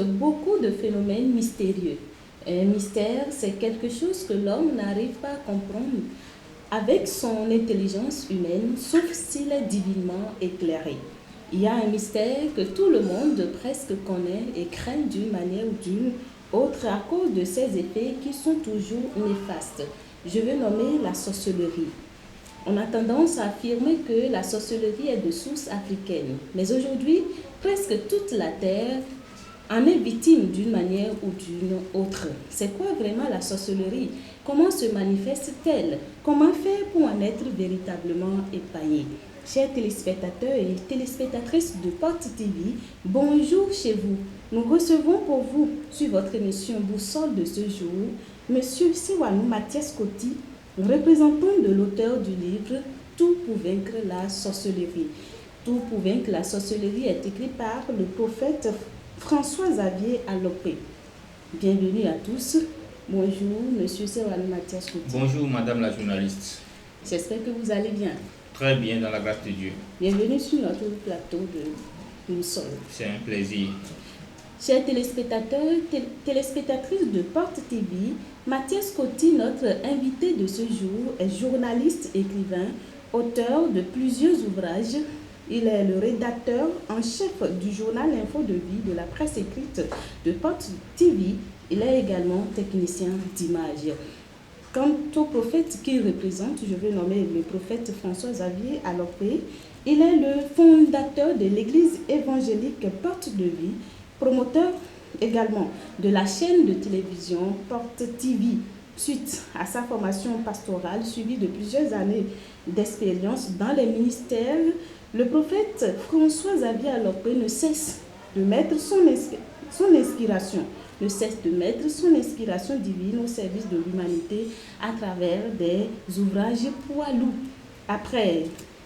beaucoup de phénomènes mystérieux. Un mystère, c'est quelque chose que l'homme n'arrive pas à comprendre avec son intelligence humaine, sauf s'il est divinement éclairé. Il y a un mystère que tout le monde presque connaît et craint d'une manière ou d'une autre à cause de ses effets qui sont toujours néfastes. Je veux nommer la sorcellerie. On a tendance à affirmer que la sorcellerie est de source africaine, mais aujourd'hui, presque toute la Terre en est victime d'une manière ou d'une autre. C'est quoi vraiment la sorcellerie? Comment se manifeste-t-elle? Comment faire pour en être véritablement épargné? Chers téléspectateurs et téléspectatrices de Porte TV, bonjour chez vous. Nous recevons pour vous, sur votre émission Boussole de ce jour, M. Siwanou Mathias Koti, représentant de l'auteur du livre Tout pour vaincre la sorcellerie. Tout pour vaincre la sorcellerie est écrit par le prophète François-Xavier Alopé. Bienvenue à tous. Bonjour, M. Siwanou Mathias Koti. Bonjour, Madame la journaliste. J'espère que vous allez bien. Très bien, dans la grâce de Dieu. Bienvenue sur notre plateau de Boussole. C'est un plaisir. Chers téléspectateurs, téléspectatrices de Porte TV, Mathias Koti, notre invité de ce jour, est journaliste, écrivain, auteur de plusieurs ouvrages. Il est le rédacteur en chef du journal Info de Vie de la presse écrite de Porte TV. Il est également technicien d'image. Quant au prophète qu'il représente, je vais nommer le prophète François-Xavier Alopé. Il est le fondateur de l'église évangélique Porte de Vie, promoteur également de la chaîne de télévision Porte TV. Suite à sa formation pastorale suivie de plusieurs années d'expérience dans les ministères, le prophète François-Xavier Alopé ne cesse de mettre son inspiration divine au service de l'humanité à travers des ouvrages poilus. Après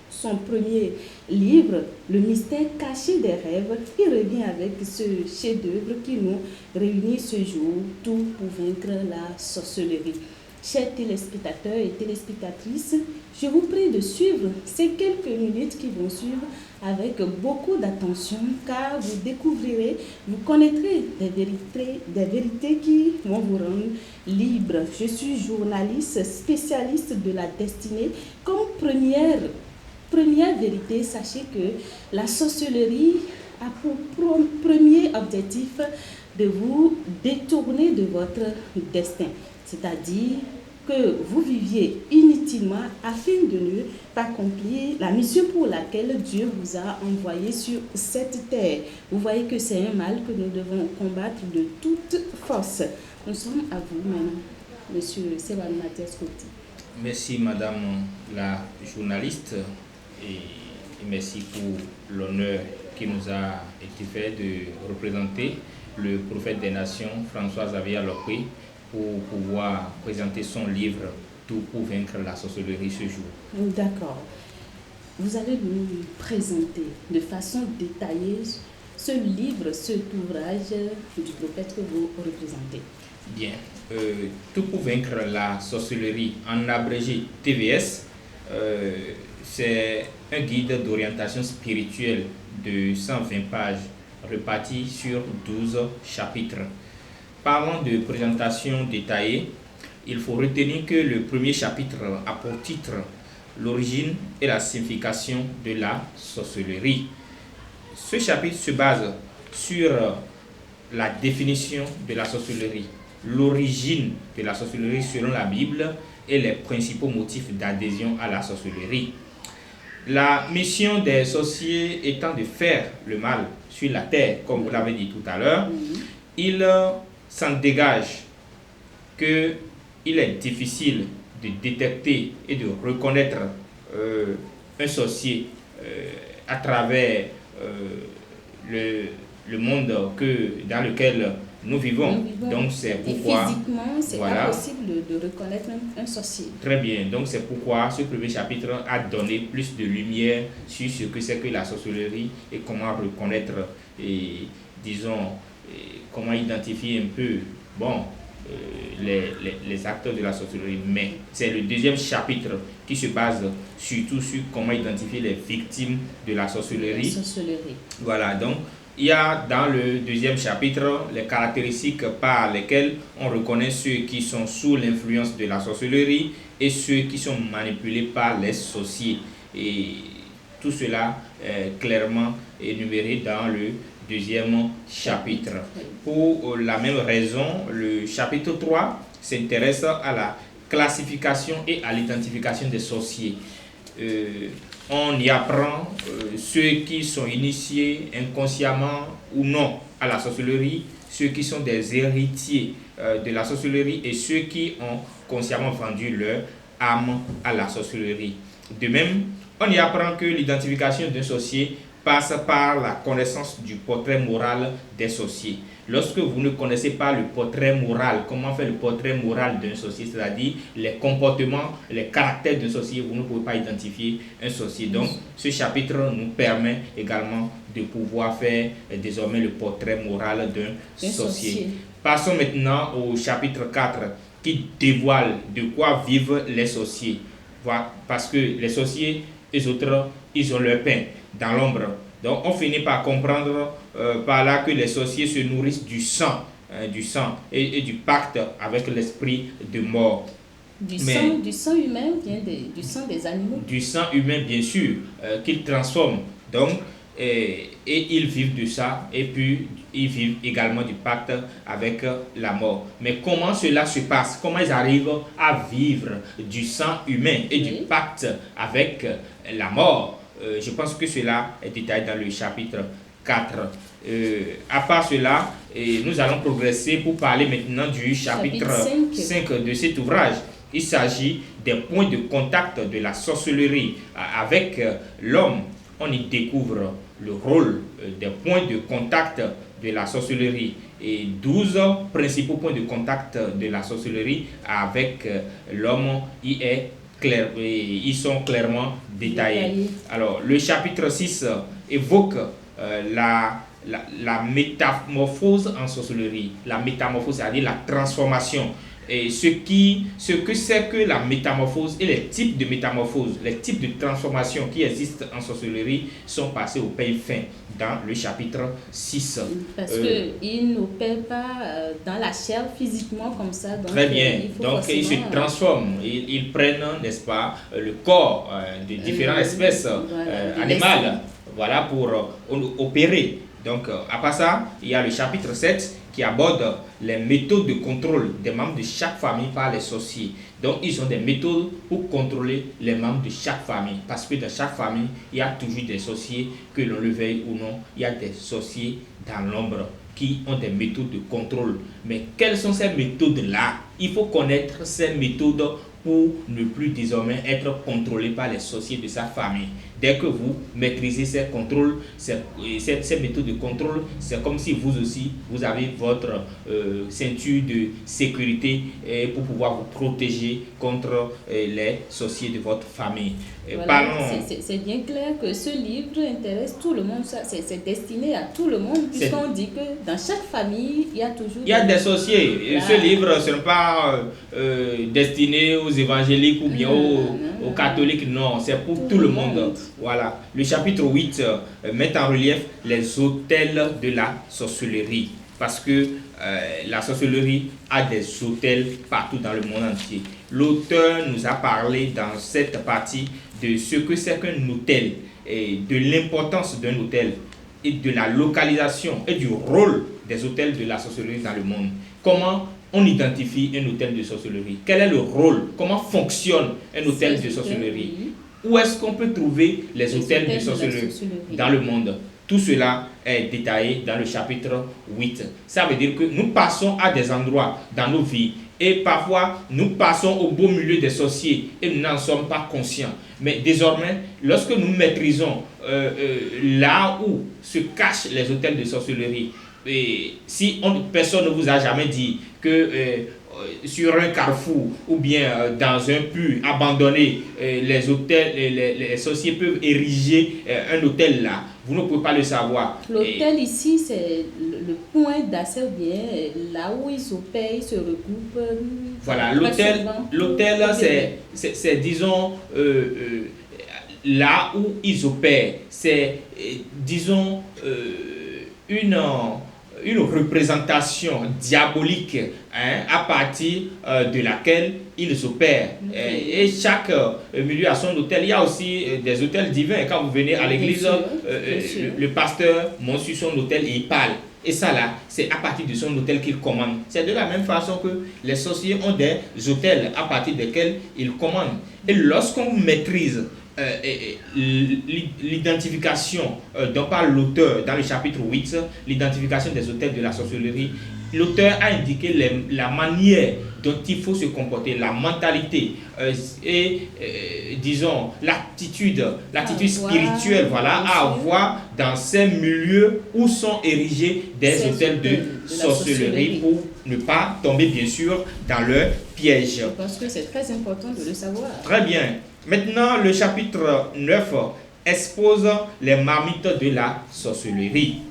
son premier livre, Le mystère caché des rêves, il revient avec ce chef-d'œuvre qui nous réunit ce jour, Tout pour vaincre la sorcellerie. Chers téléspectateurs et téléspectatrices, je vous prie de suivre ces quelques minutes qui vont suivre avec beaucoup d'attention, car vous découvrirez, vous connaîtrez des vérités qui vont vous rendre libre. Je suis journaliste, spécialiste de la destinée. Comme première vérité, sachez que la sorcellerie a pour premier objectif de vous détourner de votre destin. C'est-à-dire que vous viviez inutilement afin de ne pas accomplir la mission pour laquelle Dieu vous a envoyé sur cette terre. Vous voyez que c'est un mal que nous devons combattre de toute force. Nous sommes à vous maintenant, Monsieur Siwanou Mathias Koti. Merci, Madame la journaliste, et merci pour l'honneur qui nous a été fait de représenter le prophète des nations, François-Xavier Alopé, pour pouvoir présenter son livre Tout pour vaincre la sorcellerie ce jour. D'accord. Vous allez nous présenter de façon détaillée ce livre, cet ouvrage du prophète que vous représentez. Bien. Tout pour vaincre la sorcellerie, en abrégé TVS, c'est un guide d'orientation spirituelle de 120 pages reparti sur 12 chapitres. Parlant de présentation détaillée, il faut retenir que le premier chapitre a pour titre l'origine et la signification de la sorcellerie. Ce chapitre se base sur la définition de la sorcellerie, l'origine de la sorcellerie selon la Bible et les principaux motifs d'adhésion à la sorcellerie. La mission des sorciers étant de faire le mal sur la terre, comme vous l'avez dit tout à l'heure, il s'en dégage qu'il est difficile de détecter et de reconnaître un sorcier à travers le monde dans lequel nous vivons. Donc c'est pourquoi physiquement, c'est voilà, impossible de reconnaître un sorcier. Très bien, donc c'est pourquoi ce premier chapitre a donné plus de lumière sur ce que c'est que la sorcellerie et comment reconnaître et disons comment identifier un peu les acteurs de la sorcellerie. Mais c'est le deuxième chapitre qui se base surtout sur comment identifier les victimes de la sorcellerie. La sorcellerie. Voilà, donc il y a dans le deuxième chapitre les caractéristiques par lesquelles on reconnaît ceux qui sont sous l'influence de la sorcellerie et ceux qui sont manipulés par les sorciers. Et tout cela est clairement énuméré dans le deuxième chapitre. Pour la même raison, le chapitre 3 s'intéresse à la classification et à l'identification des sorciers. On y apprend ceux qui sont initiés inconsciemment ou non à la sorcellerie, ceux qui sont des héritiers de la sorcellerie et ceux qui ont consciemment vendu leur âme à la sorcellerie. De même, on y apprend que l'identification d'un sorcier passe par la connaissance du portrait moral des sorciers. Lorsque vous ne connaissez pas le portrait moral, comment faire le portrait moral d'un sorcier, c'est-à-dire les comportements, les caractères d'un sorcier, vous ne pouvez pas identifier un sorcier. Donc, ce chapitre nous permet également de pouvoir faire désormais le portrait moral d'un sorcier. Passons maintenant au chapitre 4 qui dévoile de quoi vivent les sorciers. Parce que les sorciers, les autres, ils ont leur pain dans l'ombre. Donc on finit par comprendre par là que les sorciers se nourrissent du sang et du pacte avec l'esprit de mort. Du sang humain ou bien du sang des animaux? Du sang humain, bien sûr, qu'ils transforment. Donc, et ils vivent de ça, et puis ils vivent également du pacte avec la mort. Mais comment cela se passe? Comment ils arrivent à vivre du sang humain et du pacte avec la mort? Je pense que cela est détaillé dans le chapitre 4. À part cela, nous allons progresser pour parler maintenant du chapitre 5 de cet ouvrage. Il s'agit des points de contact de la sorcellerie avec l'homme. On y découvre le rôle des points de contact de la sorcellerie et 12 principaux points de contact de la sorcellerie avec l'homme. Ils sont clairement détaillés. Alors, le chapitre 6 évoque la métamorphose en sorcellerie. La métamorphose, c'est-à-dire la transformation. Et ce que c'est que la métamorphose et les types de métamorphose, les types de transformation qui existent en sorcellerie sont passés au peigne fin dans le chapitre 6. Parce qu'ils n'opèrent pas dans la chair physiquement comme ça. Donc, très bien. Donc ils se transforment. Ils prennent, n'est-ce pas, le corps de différentes espèces animales, voilà, pour opérer. Donc, à part ça, il y a le chapitre 7 qui aborde les méthodes de contrôle des membres de chaque famille par les sorciers. Donc, ils ont des méthodes pour contrôler les membres de chaque famille. Parce que dans chaque famille, il y a toujours des sorciers, que l'on le veuille ou non. Il y a des sorciers dans l'ombre qui ont des méthodes de contrôle. Mais quelles sont ces méthodes-là? Il faut connaître ces méthodes pour ne plus désormais être contrôlé par les sorciers de sa famille. Dès que vous maîtrisez ces contrôles, ces méthodes de contrôle, c'est comme si vous aussi, vous avez votre ceinture de sécurité pour pouvoir vous protéger contre les sorciers de votre famille. Voilà, c'est bien clair que ce livre intéresse tout le monde. C'est destiné à tout le monde, puisqu'on dit que dans chaque famille, il y a toujours... Il y a des sorciers. Voilà. Ce livre, ce n'est pas destiné aux évangéliques ou bien aux catholiques. Non, c'est pour tout le monde. Voilà. Le chapitre 8 met en relief les autels de la sorcellerie. Parce que la sorcellerie a des autels partout dans le monde entier. L'auteur nous a parlé dans cette partie de ce que c'est qu'un autel, et de l'importance d'un autel, et de la localisation et du rôle des autels de la sorcellerie dans le monde. Comment on identifie un autel de sorcellerie? Quel est le rôle? Comment fonctionne un autel de sorcellerie? Où est-ce qu'on peut trouver les autels de sorcellerie dans le monde? Tout cela est détaillé dans le chapitre 8. Ça veut dire que nous passons à des endroits dans nos vies et parfois nous passons au beau milieu des sorciers et nous n'en sommes pas conscients. Mais désormais, lorsque nous maîtrisons là où se cachent les autels de sorcellerie, et si personne ne vous a jamais dit que sur un carrefour ou bien dans un puits abandonné, les sorciers peuvent ériger un hôtel là. Vous ne pouvez pas le savoir. L'hôtel ici, c'est le point d'accès ou bien là où ils opèrent, ils se regroupent. Voilà, l'hôtel, c'est disons, là où ils opèrent. C'est, disons, une représentation diabolique, à partir de laquelle ils opèrent. Et chaque milieu a son hôtel. Il y a aussi des hôtels divins. Quand vous venez à l'église, le pasteur monte sur son hôtel et il parle. Et ça là, c'est à partir de son hôtel qu'il commande. C'est de la même façon que les sorciers ont des hôtels à partir desquels ils commandent. Et lorsqu'on maîtrise l'identification dont parle l'auteur dans le chapitre 8, l'identification des autels de la sorcellerie, l'auteur a indiqué la manière dont il faut se comporter, la mentalité disons l'attitude spirituelle, voilà, à avoir dans ces milieux où sont érigés des autels de sorcellerie pour ne pas tomber bien sûr dans leur piège. Je pense que c'est très important de le savoir. Très bien. Maintenant, le chapitre 9 expose les marmites de la sorcellerie.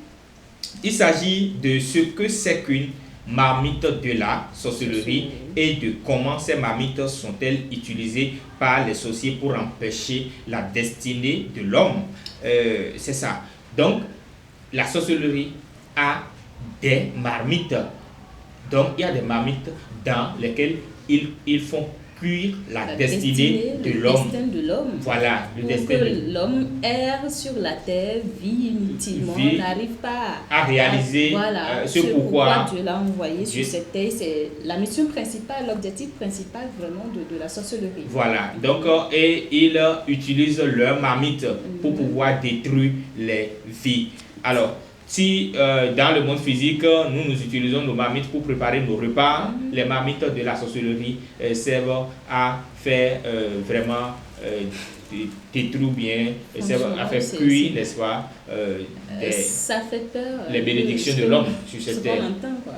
Il s'agit de ce que c'est qu'une marmite de la sorcellerie et de comment ces marmites sont-elles utilisées par les sorciers pour empêcher la destinée de l'homme. C'est ça. Donc, la sorcellerie a des marmites. Donc, il y a des marmites dans lesquelles ils font cuire la destinée de l'homme. Voilà, le destin que l'homme erre sur la terre, vit inutilement, n'arrive pas à réaliser ce pourquoi Dieu l'a envoyé sur cette terre. C'est la mission principale, l'objectif principal vraiment de la sorcellerie. Voilà, donc et ils utilisent leur marmite pour pouvoir détruire les vies. Alors, si dans le monde physique, nous utilisons nos marmites pour préparer nos repas, les marmites de la sorcellerie servent à faire vraiment détruire bien, servent à faire cuire, n'est-ce pas, ça fait peur. Les bénédictions de l'homme sur cette terre.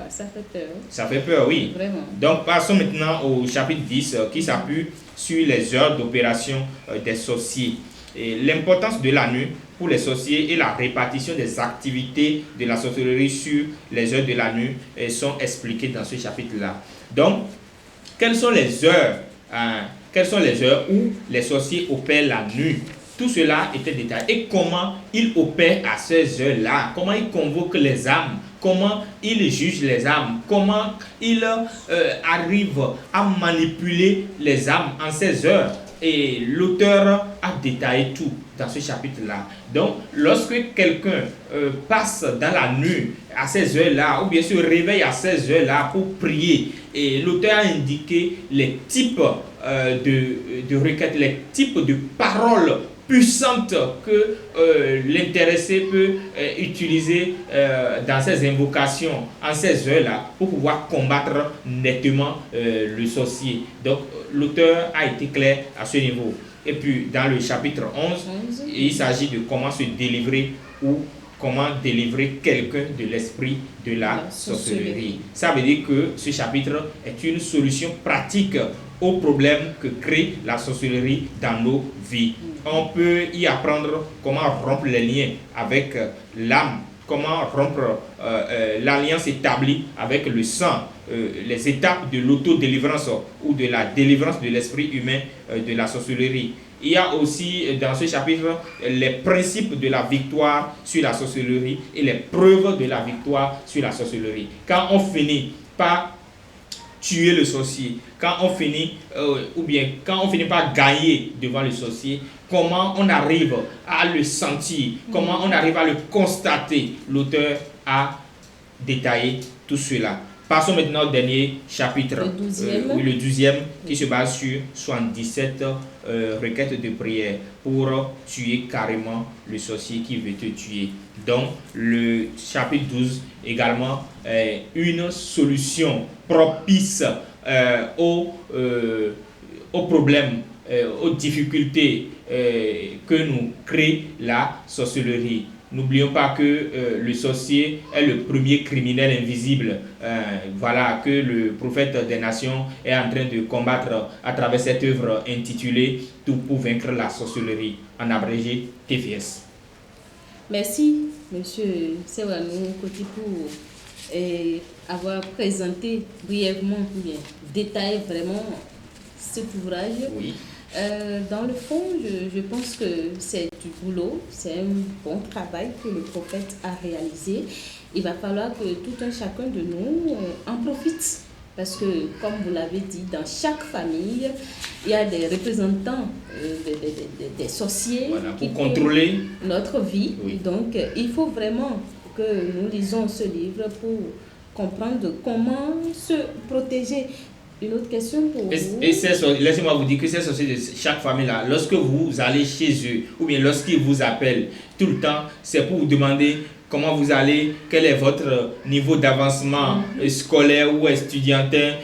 Ça fait peur. Ça fait peur, oui. Vraiment. Donc, passons maintenant au chapitre 10 qui s'appuie sur les heures d'opération des sorciers. L'importance de la nuit pour les sorciers et la répartition des activités de la sorcellerie sur les heures de la nuit sont expliquées dans ce chapitre-là. Donc, quelles sont les heures où les sorciers opèrent la nuit? Tout cela était détaillé. Et comment ils opèrent à ces heures-là? Comment ils convoquent les âmes? Comment ils jugent les âmes? Comment ils arrivent à manipuler les âmes en ces heures? Et l'auteur a détaillé tout dans ce chapitre-là. Donc, lorsque quelqu'un passe dans la nuit à ces heures-là, ou bien se réveille à ces heures-là pour prier, et l'auteur a indiqué les types de requêtes, les types de paroles puissantes que l'intéressé peut utiliser dans ses invocations en ces heures-là pour pouvoir combattre nettement le sorcier. Donc, l'auteur a été clair à ce niveau. Et puis, dans le chapitre 11, il s'agit de comment se délivrer ou comment délivrer quelqu'un de l'esprit de la sorcellerie. Ça veut dire que ce chapitre est une solution pratique aux problèmes que crée la sorcellerie dans nos vies. On peut y apprendre comment rompre les liens avec l'âme, comment rompre l'alliance établie avec le sang, les étapes de l'autodélivrance ou de la délivrance de l'esprit humain de la sorcellerie. Il y a aussi dans ce chapitre les principes de la victoire sur la sorcellerie et les preuves de la victoire sur la sorcellerie. Quand on finit par tuer le sorcier, quand on finit par gagner devant le sorcier, comment on arrive à le sentir, comment on arrive à le constater. L'auteur a détaillé tout cela. Passons maintenant au dernier chapitre, le 12e, qui se base sur 77 requêtes de prière pour tuer carrément le sorcier qui veut te tuer. Donc, le chapitre 12 également une solution propice aux problèmes, aux difficultés que nous crée la sorcellerie. N'oublions pas que le sorcier est le premier criminel invisible. Voilà que le prophète des nations est en train de combattre à travers cette œuvre intitulée « Tout pour vaincre la sorcellerie », en abrégé TVS. Merci, monsieur Sewanou Koti, pour avoir présenté brièvement, détaillé vraiment cet ouvrage. Oui. Dans le fond, je pense que c'est du boulot, c'est un bon travail que le prophète a réalisé. Il va falloir que tout un chacun de nous en profite. Parce que, comme vous l'avez dit, dans chaque famille, il y a des représentants des sorciers pour contrôler notre vie. Oui. Donc, il faut vraiment que nous lisons ce livre pour comprendre comment se protéger. Une autre question pour vous. Laissez-moi vous dire que ces sorciers de chaque famille-là, lorsque vous allez chez eux, ou bien lorsqu'ils vous appellent tout le temps, c'est pour vous demander comment vous allez, quel est votre niveau d'avancement scolaire ou estudiantin,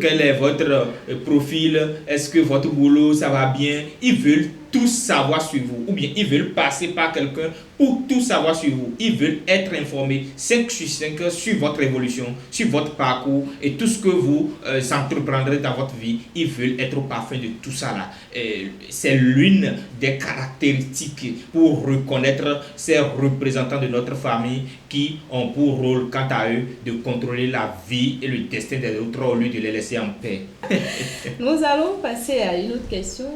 quel est votre profil, est-ce que votre boulot, ça va bien. Ils veulent tout savoir sur vous, ou bien ils veulent passer par quelqu'un pour tout savoir sur vous. Ils veulent être informés 5 sur 5 sur votre évolution, sur votre parcours et tout ce que vous entreprendrez dans votre vie. Ils veulent être au parfum de tout ça là. C'est l'une des caractéristiques pour reconnaître ces représentants de notre famille qui ont pour rôle, quant à eux, de contrôler la vie et le destin des autres au lieu de les laisser en paix. Nous allons passer à une autre question.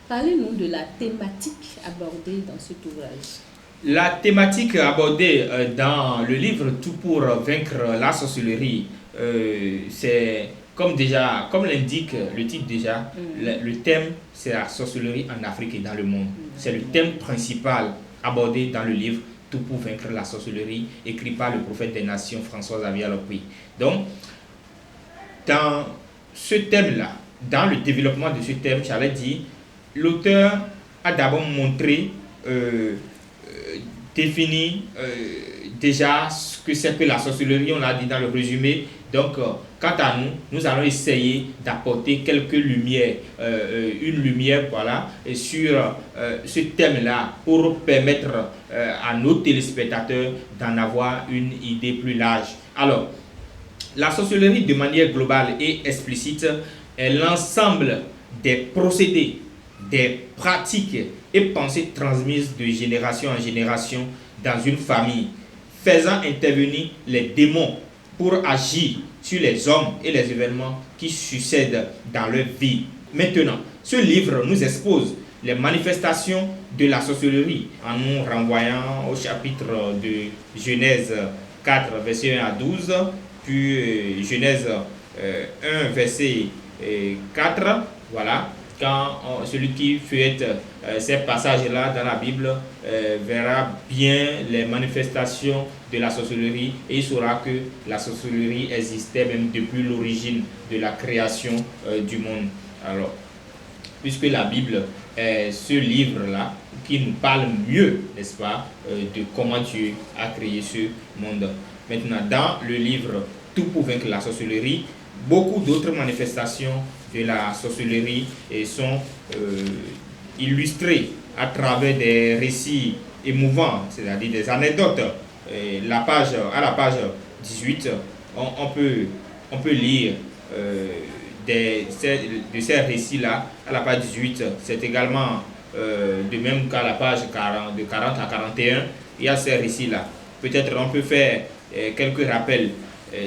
Parlez-nous de la thématique abordée dans cet ouvrage. La thématique abordée dans le livre Tout pour vaincre la sorcellerie, c'est comme l'indique le titre déjà, le thème c'est la sorcellerie en Afrique et dans le monde. C'est le thème principal abordé dans le livre Tout pour vaincre la sorcellerie, écrit par le prophète des nations François Xavier Lopry. Donc, dans ce thème-là, dans le développement de ce thème, j'allais dire, l'auteur a d'abord montré, défini déjà ce que c'est que la sorcellerie, on l'a dit dans le résumé. Donc, quant à nous, nous allons essayer d'apporter quelques lumières, une lumière voilà, sur ce thème-là pour permettre à nos téléspectateurs d'en avoir une idée plus large. Alors, la sorcellerie de manière globale et explicite est l'ensemble des procédés, des pratiques et pensées transmises de génération en génération dans une famille, faisant intervenir les démons pour agir sur les hommes et les événements qui succèdent dans leur vie. Maintenant, ce livre nous expose les manifestations de la sorcellerie en nous renvoyant au chapitre de Genèse 4, verset 1 à 12, puis Genèse 1, verset 4, voilà. Quand celui qui feuillette ces passages-là dans la Bible verra bien les manifestations de la sorcellerie et il saura que la sorcellerie existait même depuis l'origine de la création du monde. Alors, puisque la Bible est ce livre-là qui nous parle mieux, n'est-ce pas, de comment Dieu a créé ce monde. Maintenant, dans le livre Tout pour vaincre la sorcellerie, beaucoup d'autres manifestations de la sorcellerie sont illustrées à travers des récits émouvants, c'est-à-dire des anecdotes. À la page 18, on peut lire de ces récits-là. À la page 18, c'est également de même qu'à la page 40, de 40 à 41, il y a ces récits-là. Peut-être on peut faire quelques rappels.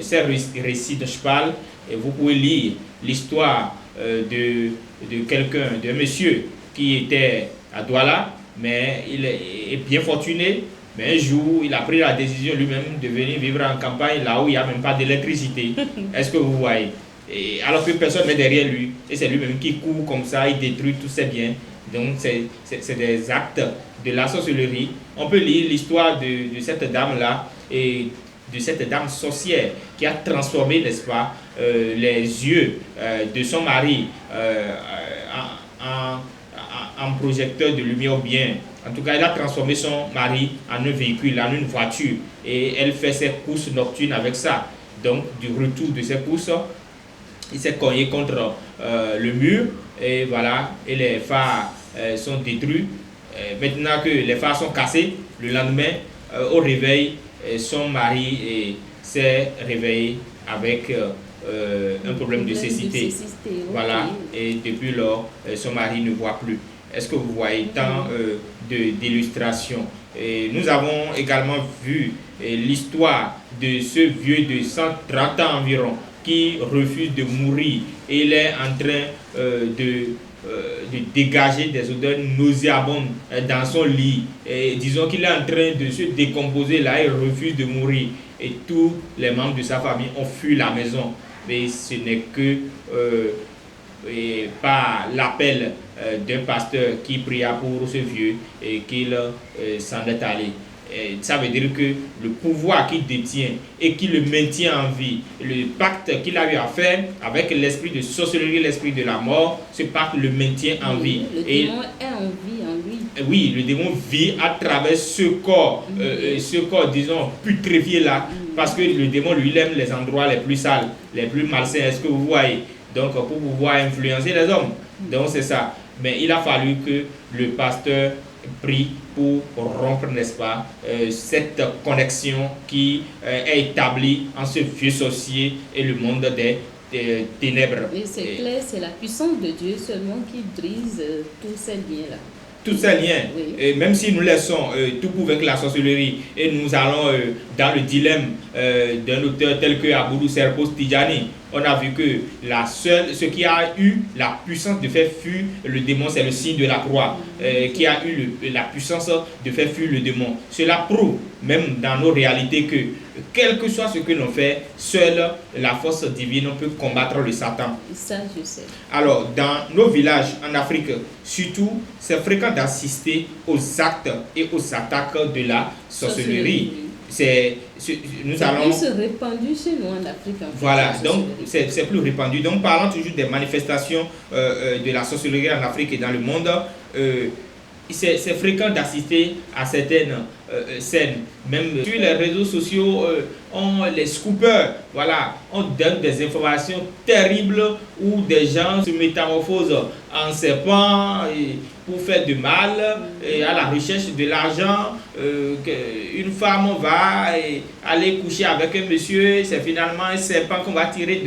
Ces récits dont je parle, et vous pouvez lire l'histoire de quelqu'un, d'un monsieur qui était à Douala, mais il est bien fortuné. Mais un jour, il a pris la décision lui-même de venir vivre en campagne, là où il n'y a même pas d'électricité. Est-ce que vous voyez? Alors que personne n'est derrière lui, et c'est lui-même qui court comme ça, il détruit tous ses biens. Donc, c'est des actes de la sorcellerie. On peut lire l'histoire de cette dame-là, et de cette dame sorcière qui a transformé, n'est-ce pas, les yeux de son mari en projecteur de lumière, ou bien, en tout cas, elle a transformé son mari en un véhicule, en une voiture, et elle fait ses courses nocturnes avec ça. Donc, du retour de ses courses, il s'est cogné contre le mur, et voilà, et les phares sont détruits. Maintenant que les phares sont cassés, le lendemain, au réveil, son mari s'est réveillé avec un problème de cécité. Voilà, et depuis lors, son mari ne voit plus. Est-ce que vous voyez tant d'illustrations? Nous avons également vu l'histoire de ce vieux de 130 ans environ qui refuse de mourir et il est en train de dégager des odeurs nauséabondes dans son lit. Et disons qu'il est en train de se décomposer là, il refuse de mourir. Et tous les membres de sa famille ont fui la maison. Mais ce n'est que par l'appel d'un pasteur qui pria pour ce vieux et qu'il s'en est allé. Et ça veut dire que le pouvoir qu'il détient et qui le maintient en vie, le pacte qu'il a eu à faire avec l'esprit de sorcellerie, l'esprit de la mort, ce pacte le maintient en vie. Le démon est en vie en lui. Oui, le démon vit à travers ce corps, disons, putréfié là, parce que le démon, lui, il aime les endroits les plus sales, les plus malsains. Est-ce que vous voyez? Donc, pour pouvoir influencer les hommes. Donc, c'est ça. Mais il a fallu que le pasteur prie pour rompre, n'est-ce pas, cette connexion qui est établie en ce vieux sorcier et le monde des ténèbres. Et c'est clair, c'est la puissance de Dieu seulement qui brise tous ces liens-là. Tous ces liens, oui. Et même si nous laissons tout pour vaincre la sorcellerie et nous allons dans le dilemme d'un auteur tel que Aboudou Serpos Tidjani, on a vu que ce qui a eu la puissance de faire fuir le démon, c'est le signe de la croix, qui a eu la puissance de faire fuir le démon. Cela prouve, même dans nos réalités, que quel que soit ce que l'on fait, seule la force divine peut combattre le Satan. Ça, je sais. Alors, dans nos villages en Afrique, surtout, c'est fréquent d'assister aux actes et aux attaques de la sorcellerie. C'est plus répandu chez nous en Afrique. En fait, voilà, donc c'est plus répandu. Donc, parlant toujours des manifestations de la sorcellerie en Afrique et dans le monde, c'est fréquent d'assister à certaines scènes. Même sur les réseaux sociaux, les scoopers, voilà, on donne des informations terribles où des gens se métamorphosent en serpent pour faire du mal et à la recherche de l'argent. Une femme va aller coucher avec un monsieur, c'est finalement un serpent qu'on va tirer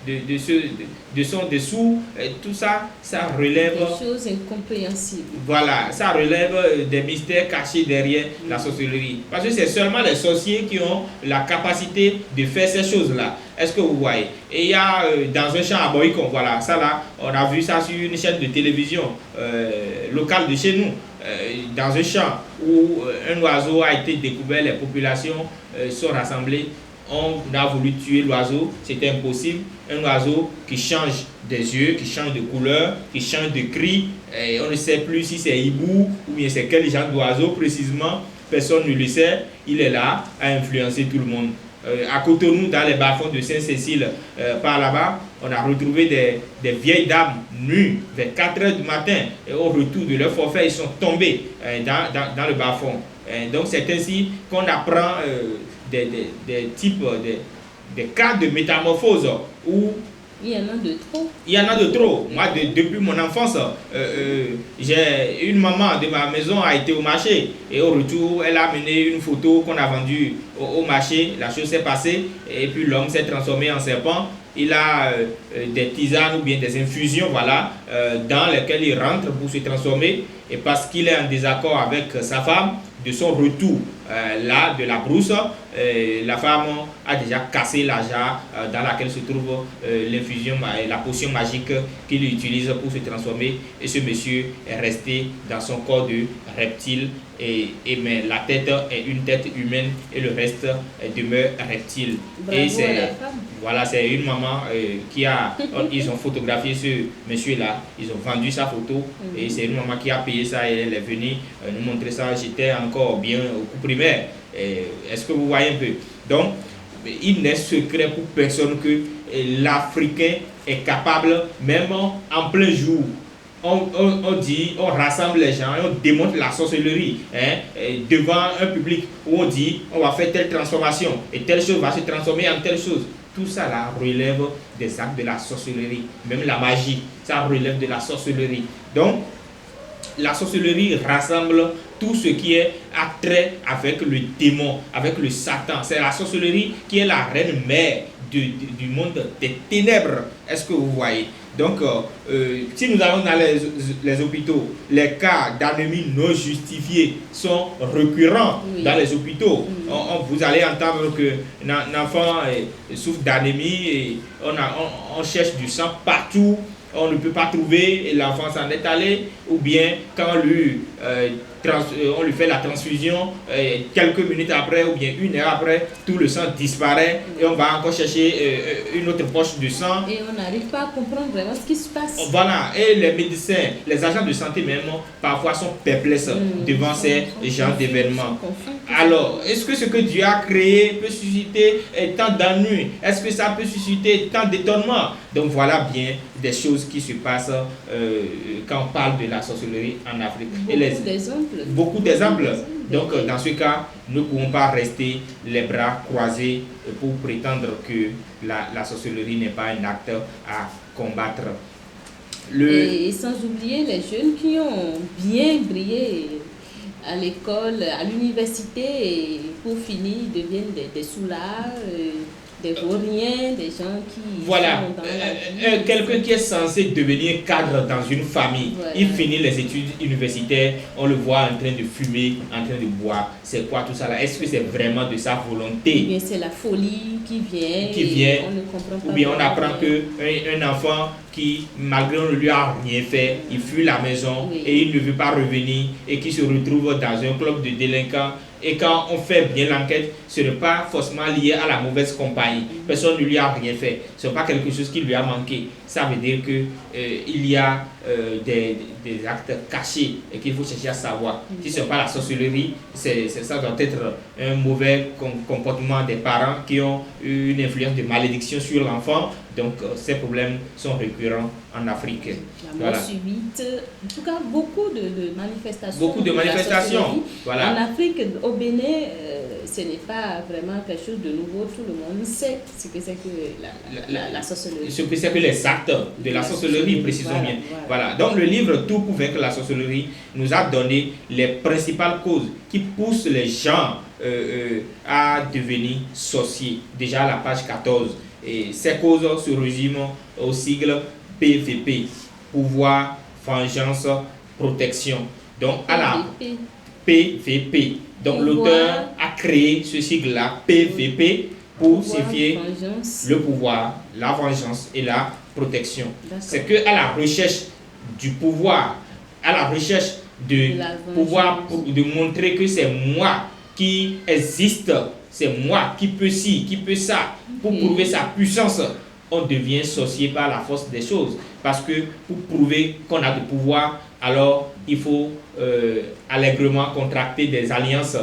de son dessous. Et tout ça, ça relève des choses incompréhensibles. Voilà, ça relève des mystères cachés derrière la sorcellerie. Parce que c'est seulement les sorciers qui ont la capacité de faire ces choses-là. Est-ce que vous voyez? Et il y a dans un champ à Boycon, voilà, ça là, on a vu ça sur une chaîne de télévision locale de chez nous, dans un champ où un oiseau a été découvert, les populations sont rassemblées. On a voulu tuer l'oiseau, c'était impossible. Un oiseau qui change des yeux, qui change de couleur, qui change de cri. Et on ne sait plus si c'est hibou ou bien c'est quel genre d'oiseau précisément. Personne ne le sait. Il est là à influencer tout le monde. À Cotonou, dans les bas-fonds de Saint-Cécile, par là-bas, on a retrouvé des vieilles dames nues vers 4 h du matin. Et au retour de leur forfait, ils sont tombés dans le bas-fond. Donc c'est ainsi qu'on apprend des types, des cas de métamorphose où il y en a de trop. Il y en a de trop. Moi, depuis mon enfance, j'ai une maman de ma maison a été au marché et au retour, elle a amené une photo qu'on a vendue au marché. La chose s'est passée et puis l'homme s'est transformé en serpent. Il a des tisanes ou bien des infusions, voilà, dans lesquelles il rentre pour se transformer. Et parce qu'il est en désaccord avec sa femme, de son retour là de la brousse, la femme a déjà cassé la jarre dans laquelle se trouve l'infusion, la potion magique qu'il utilise pour se transformer. Et ce monsieur est resté dans son corps de reptile. Mais la tête est une tête humaine et le reste demeure reptile. Bravo et c'est à la femme. Voilà, c'est une maman ils ont photographié ce monsieur-là, ils ont vendu sa photo et c'est une maman qui a payé ça et elle est venue nous montrer ça. J'étais encore bien au cours primaire. Est-ce que vous voyez un peu? Donc, il n'est secret pour personne que l'Africain est capable, même en plein jour. On rassemble les gens, on démontre la sorcellerie devant un public où on dit on va faire telle transformation et telle chose va se transformer en telle chose. Tout ça là relève des actes de la sorcellerie, même la magie, ça relève de la sorcellerie. Donc, la sorcellerie rassemble tout ce qui est attrait avec le démon, avec le Satan. C'est la sorcellerie qui est la reine mère du monde des ténèbres. Est-ce que vous voyez? Donc, si nous allons dans les hôpitaux, les cas d'anémie non justifiée sont récurrents dans les hôpitaux. Vous allez entendre qu'un enfant souffre d'anémie et on cherche du sang partout. on ne peut pas trouver, et l'enfant s'en est allé, ou bien quand on lui fait la transfusion, quelques minutes après ou bien 1 heure après, tout le sang disparaît et on va encore chercher une autre poche de sang. Et on n'arrive pas à comprendre vraiment ce qui se passe. Voilà, et les médecins, les agents de santé même, parfois sont perplexes devant ces genres d'événements. Alors, est-ce que ce que Dieu a créé peut susciter tant d'ennuis? Est-ce que ça peut susciter tant d'étonnement? Donc voilà bien des choses qui se passent quand on parle de la sorcellerie en Afrique. Beaucoup d'exemples. Donc dans ce cas, nous ne pouvons pas rester les bras croisés pour prétendre que la sorcellerie n'est pas un acte à combattre. Et sans oublier les jeunes qui ont bien brillé à l'école, à l'université, et pour finir, ils deviennent des soulards, des vauriens, des gens qui... Voilà, quelqu'un qui est censé devenir cadre dans une famille, il finit les études universitaires, on le voit en train de fumer, en train de boire. C'est quoi tout ça là? Est-ce que c'est vraiment de sa volonté? Ou bien c'est la folie qui vient, on ne comprend pas. Ou bien on apprend qu'un enfant qui, malgré on ne lui a rien fait, il fuit la maison et il ne veut pas revenir et qui se retrouve dans un club de délinquants. Et quand on fait bien l'enquête, ce n'est pas forcément lié à la mauvaise compagnie. Personne ne lui a rien fait. Ce n'est pas quelque chose qui lui a manqué. Ça veut dire qu'il y a des actes cachés et qu'il faut chercher à savoir. Si ce n'est pas la sorcellerie, ça doit être un mauvais comportement des parents qui ont une influence de malédiction sur l'enfant. Donc ces problèmes sont récurrents en Afrique. La mort subite, en tout cas beaucoup de manifestations. Beaucoup de manifestations. Voilà. En Afrique, au Bénin, ce n'est pas vraiment quelque chose de nouveau. Tout le monde sait ce que c'est que la sorcellerie. Ce que c'est que les actes de la sorcellerie, précisons bien. Voilà. Donc le livre Tout pour vaincre la sorcellerie nous a donné les principales causes qui poussent les gens à devenir sorciers. Déjà à la page 14. Et ces causes se résument au sigle PVP, pouvoir, vengeance, protection. Donc à la PVP. Donc l'auteur a créé ce sigle-là, PVP, pour signifier le pouvoir, la vengeance et la protection. C'est qu'à la recherche du pouvoir, à la recherche de pouvoir, de montrer que c'est moi qui existe, c'est moi qui peux ci, qui peut ça, pour prouver sa puissance, on devient sorcier par la force des choses. Parce que pour prouver qu'on a du pouvoir, alors il faut allègrement contracter des alliances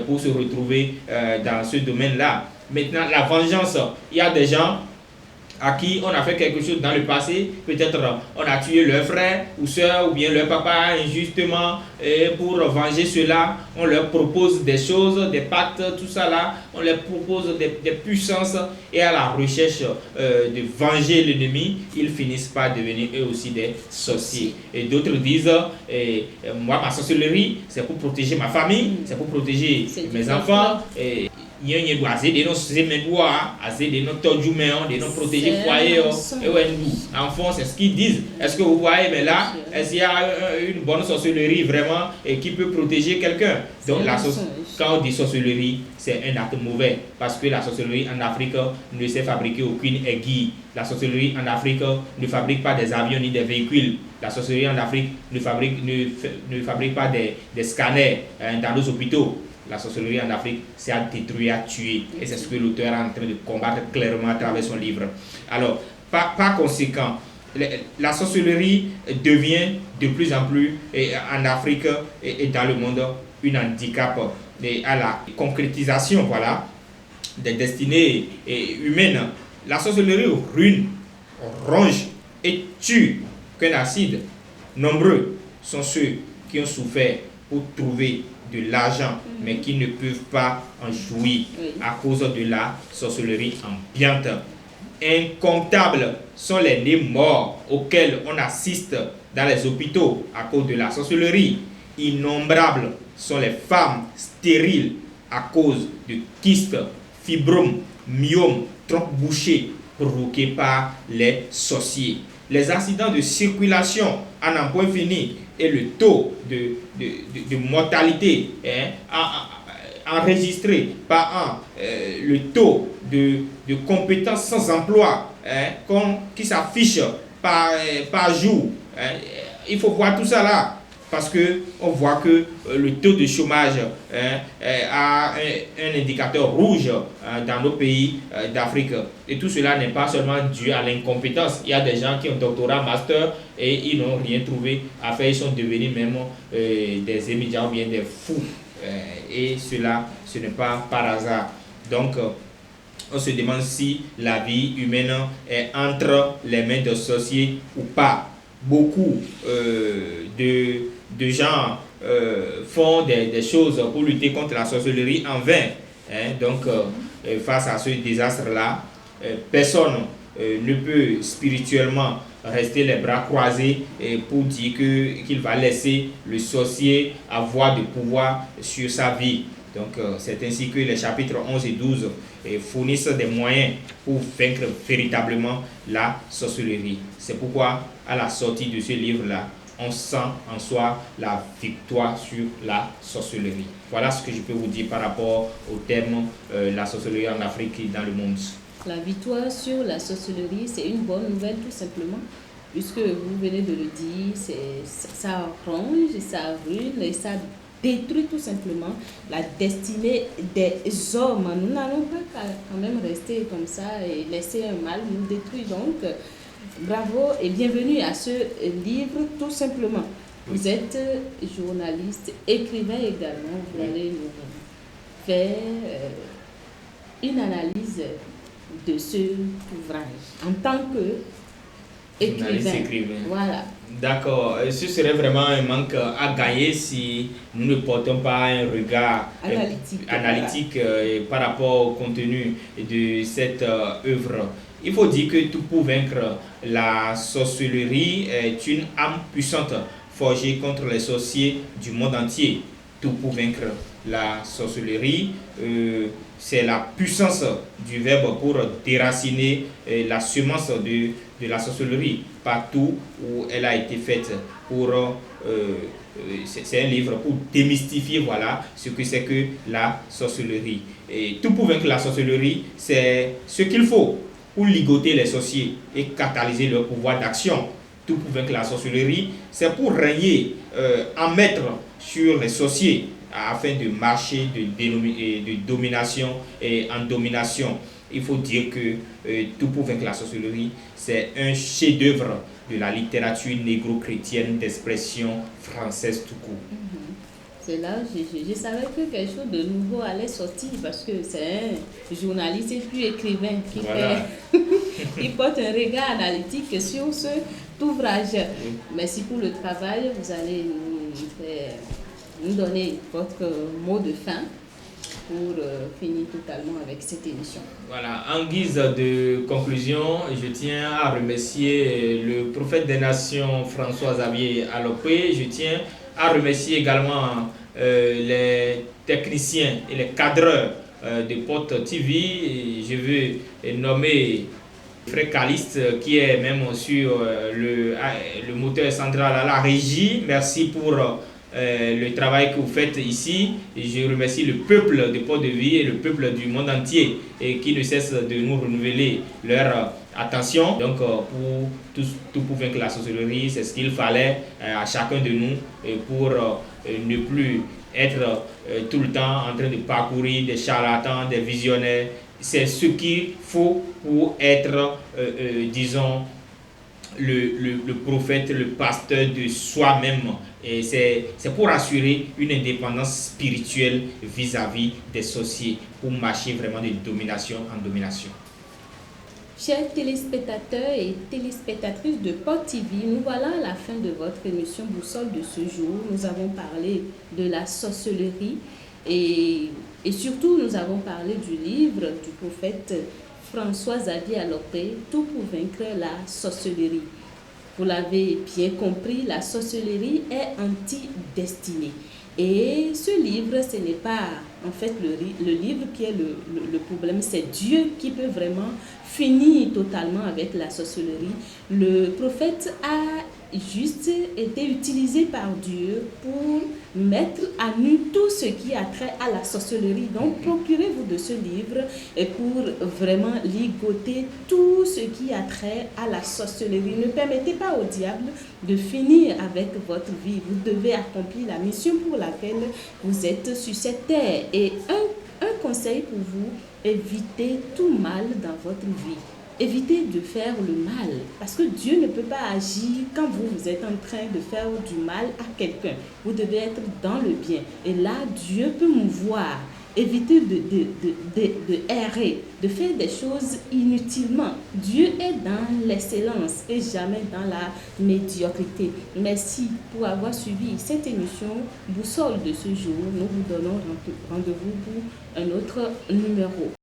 pour se retrouver dans ce domaine-là. Maintenant, la vengeance, il y a des gens à qui on a fait quelque chose dans le passé, peut-être on a tué leur frère ou soeur ou bien leur papa injustement, et pour venger cela, on leur propose des choses, des pactes, tout ça là, on leur propose des puissances, et à la recherche de venger l'ennemi, ils finissent par devenir eux aussi des sorciers. Et d'autres disent, moi ma sorcellerie, c'est pour protéger ma famille, c'est pour protéger mes enfants, il y a des protéger foyer en fond, c'est ce qu'ils disent. Est-ce que vous voyez, mais là, est-ce qu'il y a une bonne sorcellerie vraiment et qui peut protéger quelqu'un? Donc quand on dit sorcellerie, c'est un acte mauvais, parce que la sorcellerie en Afrique ne sait fabriquer aucune aiguille. La sorcellerie en Afrique ne fabrique pas des avions ni des véhicules. La sorcellerie en Afrique ne fabrique pas des scanners dans nos hôpitaux. La sorcellerie en Afrique, c'est à détruire, à tuer. Et c'est ce que l'auteur est en train de combattre clairement à travers son livre. Alors, par conséquent, la sorcellerie devient de plus en plus, en Afrique et dans le monde, un handicap à la concrétisation des destinées humaines. La sorcellerie ruine, ronge et tue qu'un acide. Nombreux sont ceux qui ont souffert pour trouver de l'argent, mais qui ne peuvent pas en jouir à cause de la sorcellerie ambiante. Incomptables sont les nés morts auxquels on assiste dans les hôpitaux à cause de la sorcellerie. Innombrables sont les femmes stériles à cause de kystes, fibromes, myomes, trompes bouchées provoqués par les sorciers. Les accidents de circulation en un point fini et le taux de mortalité enregistré par an, le taux de compétences sans emploi qui s'affiche par jour. Il faut voir tout ça là. Parce qu'on voit que le taux de chômage a un indicateur rouge dans nos pays d'Afrique. Et tout cela n'est pas seulement dû à l'incompétence. Il y a des gens qui ont doctorat, master et ils n'ont rien trouvé à faire. Ils sont devenus même des émigrants ou bien des fous. Et cela, ce n'est pas par hasard. Donc, on se demande si la vie humaine est entre les mains de sorciers ou pas. Beaucoup de gens font des choses pour lutter contre la sorcellerie en vain. Donc, face à ce désastre-là, personne ne peut spirituellement rester les bras croisés pour dire qu'il va laisser le sorcier avoir du pouvoir sur sa vie. Donc, c'est ainsi que les chapitres 11 et 12 fournissent des moyens pour vaincre véritablement la sorcellerie. C'est pourquoi, à la sortie de ce livre-là, on sent en soi la victoire sur la sorcellerie. Voilà ce que je peux vous dire par rapport au thème la sorcellerie en Afrique et dans le monde. La victoire sur la sorcellerie, c'est une bonne nouvelle tout simplement, puisque vous venez de le dire, ça ronge, ça ruine et ça détruit tout simplement la destinée des hommes. Nous n'allons pas quand même rester comme ça et laisser un mal nous détruire. Donc, bravo et bienvenue à ce livre tout simplement. Vous êtes journaliste, écrivain également. Vous allez nous faire une analyse de ce ouvrage en tant que écrivain. Voilà. D'accord. Ce serait vraiment un manque à gagner si nous ne portons pas un regard analytique par rapport au contenu de cette œuvre. Il faut dire que tout pour vaincre la sorcellerie est une âme puissante forgée contre les sorciers du monde entier. Tout pour vaincre la sorcellerie, c'est la puissance du verbe pour déraciner la semence de la sorcellerie partout où elle a été faite. C'est un livre pour démystifier ce que c'est que la sorcellerie. Et tout pour vaincre la sorcellerie, c'est ce qu'il faut pour ligoter les sorciers et catalyser leur pouvoir d'action. Tout pour vaincre la sorcellerie, c'est pour régner en maître sur les sorciers afin de marcher de domination en domination. Il faut dire que Tout pour vaincre la sorcellerie, c'est un chef-d'œuvre de la littérature négro-chrétienne d'expression française tout court. C'est là, je savais que quelque chose de nouveau allait sortir parce que c'est un journaliste et puis écrivain qui porte un regard analytique sur cet ouvrage. Merci pour le travail. Vous allez nous donner votre mot de fin pour finir totalement avec cette émission. Voilà, en guise de conclusion, je tiens à remercier le prophète des nations François-Xavier Alopé. Je tiens à remercier également les techniciens et les cadreurs de Porte TV. Je veux nommer Frère Caliste qui est même sur le moteur central à la régie. Merci pour le travail que vous faites ici. Et je remercie le peuple de Porte de Vie et le peuple du monde entier et qui ne cesse de nous renouveler leur attention. Donc pour tout pour vaincre la sorcellerie, c'est ce qu'il fallait à chacun de nous pour ne plus être tout le temps en train de parcourir des charlatans, des visionnaires. C'est ce qu'il faut pour être, disons, le prophète, le pasteur de soi-même. Et c'est pour assurer une indépendance spirituelle vis-à-vis des sorciers, pour marcher vraiment de domination en domination. Chers téléspectateurs et téléspectatrices de Porte TV, nous voilà à la fin de votre émission Boussole de ce jour. Nous avons parlé de la sorcellerie et surtout nous avons parlé du livre du prophète François-Xavier Alopé, Tout pour vaincre la sorcellerie. Vous l'avez bien compris, la sorcellerie est anti-destinée. Et ce livre, ce n'est pas en fait le livre qui est le problème, c'est Dieu qui peut vraiment finir totalement avec la sorcellerie. Le prophète a juste été utilisé par Dieu pour mettre à nu tout ce qui a trait à la sorcellerie. Donc, procurez-vous de ce livre et pour vraiment ligoter tout ce qui a trait à la sorcellerie. Ne permettez pas au diable de finir avec votre vie. Vous devez accomplir la mission pour laquelle vous êtes sur cette terre. Et un conseil pour vous, évitez tout mal dans votre vie. Évitez de faire le mal, parce que Dieu ne peut pas agir quand vous êtes en train de faire du mal à quelqu'un. Vous devez être dans le bien. Et là, Dieu peut mouvoir. Évitez de errer, de faire des choses inutilement. Dieu est dans l'excellence et jamais dans la médiocrité. Merci pour avoir suivi cette émission Boussole de ce jour. Nous vous donnons rendez-vous pour un autre numéro.